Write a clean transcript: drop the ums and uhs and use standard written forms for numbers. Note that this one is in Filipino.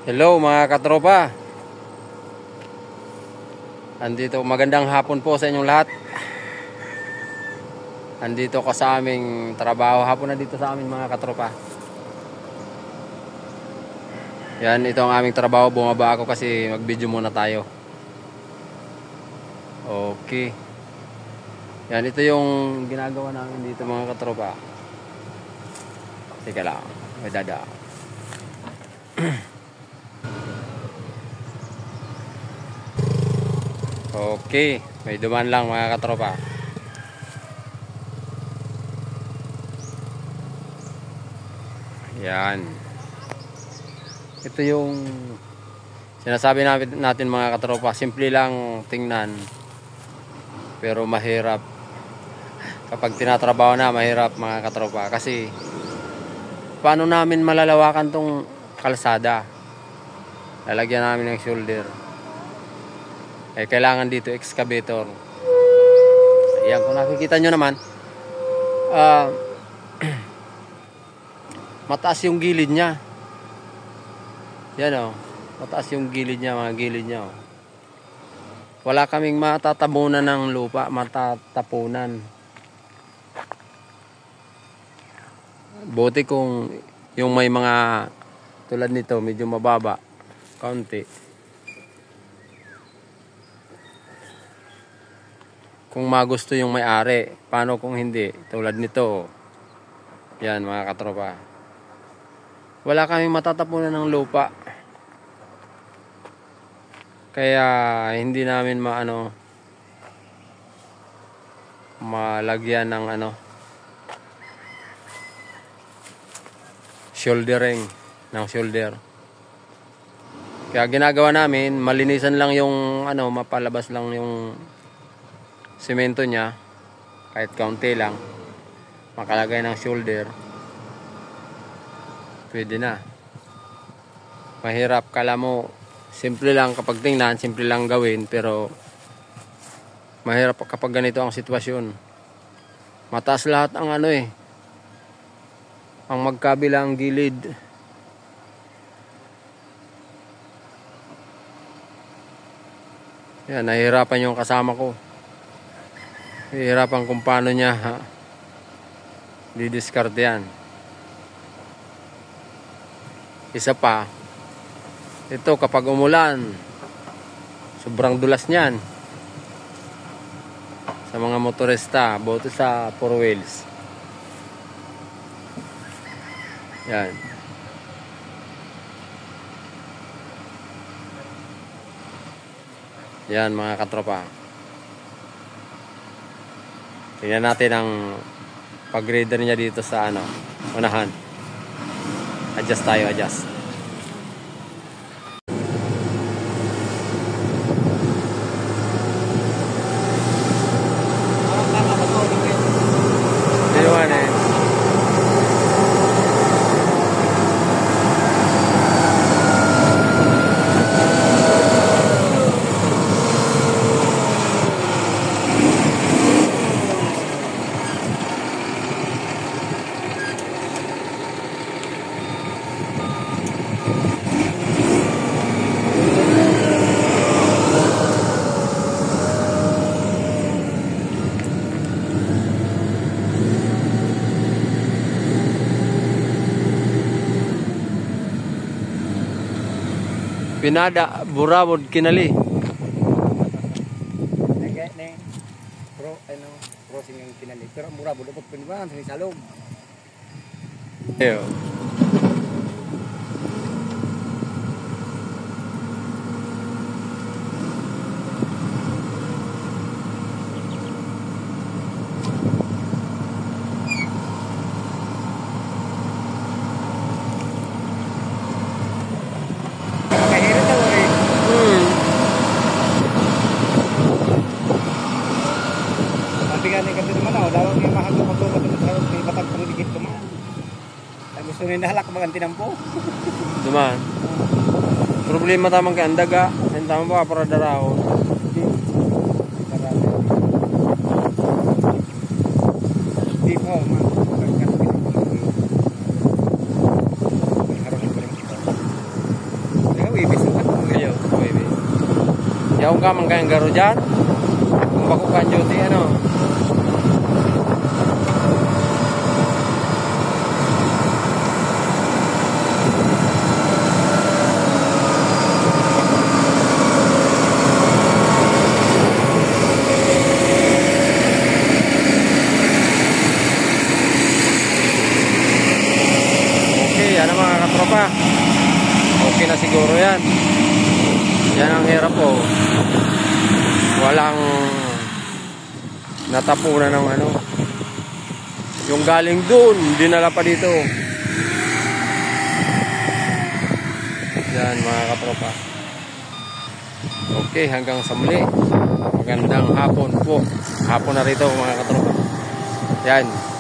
Hello mga katropa. Andito, magandang hapon po sa inyong lahat. Andito ko sa aming trabaho. Hapon na dito sa amin mga katropa. Yan, ito ang aming trabaho. Bumaba ako kasi mag-video muna tayo. Okay. Yan, ito yung ginagawa namin dito mga katropa. Teka lang, may dada. Okay, may duman lang mga katropa. Yan. Ito yung sinasabi natin mga katropa. Simple lang tingnan, pero mahirap. Kapag tinatrabaho na, mahirap mga katropa. Kasi paano namin malalawakan tong kalsada? Lalagyan namin ng shoulder. Kailangan dito excavator. Ayan, kung nakikita nyo naman, mataas yung gilid nya. Yan o, mataas yung gilid nya, mga gilid nya o. Wala kaming matatabunan ng lupa, matatapunan. Buti kung yung may mga tulad nito, medyo mababa kaunti. Kung magusto yung may-ari, paano kung hindi? Tulad nito. Yan mga katropa. Wala kaming matatapunan ng lupa. Kaya hindi namin malagyan ng shouldering ng shoulder. Kaya ginagawa namin, malinisan lang yung mapalabas lang yung semento niya, kahit kaunti lang, makalagay ng shoulder, pwede na. Mahirap, kala mo simple lang kapag tingnan, simple lang gawin, pero mahirap kapag ganito ang sitwasyon. Mataas lahat ang ang magkabilang gilid. Yan, nahihirapan yung kasama ko. Hihirapan kung paano niya didiskarte yan. Isa pa, ito kapag umulan, sobrang dulas niyan sa mga motorista, boto sa 4 wheels. Yan. Yan mga katropa. Tingnan natin ang pag-grader niya dito sa unahan. Adjust tayo, adjust. Pinada, burabod, kinali. Crossing yung kinali. Pero burabod, dapat pinibaan sa isalog. Eyo. Gusto nyo nahalak maganti ng po. Duman. Problema tamang kay andaga. Ang tamang ba para darao. Di po, Yaw ka man kayang garo dyan. Kung bako ka duty, ano. Okay, ano mga katropa. Okay na siguro yan. Yan ang hirap po. Walang natapunan ng ano. Yung galing dun, dinala pa dito. Yan mga katropa. Okay, hanggang sa muli. Magandang hapon po. Hapon na rito mga katropa. Yan.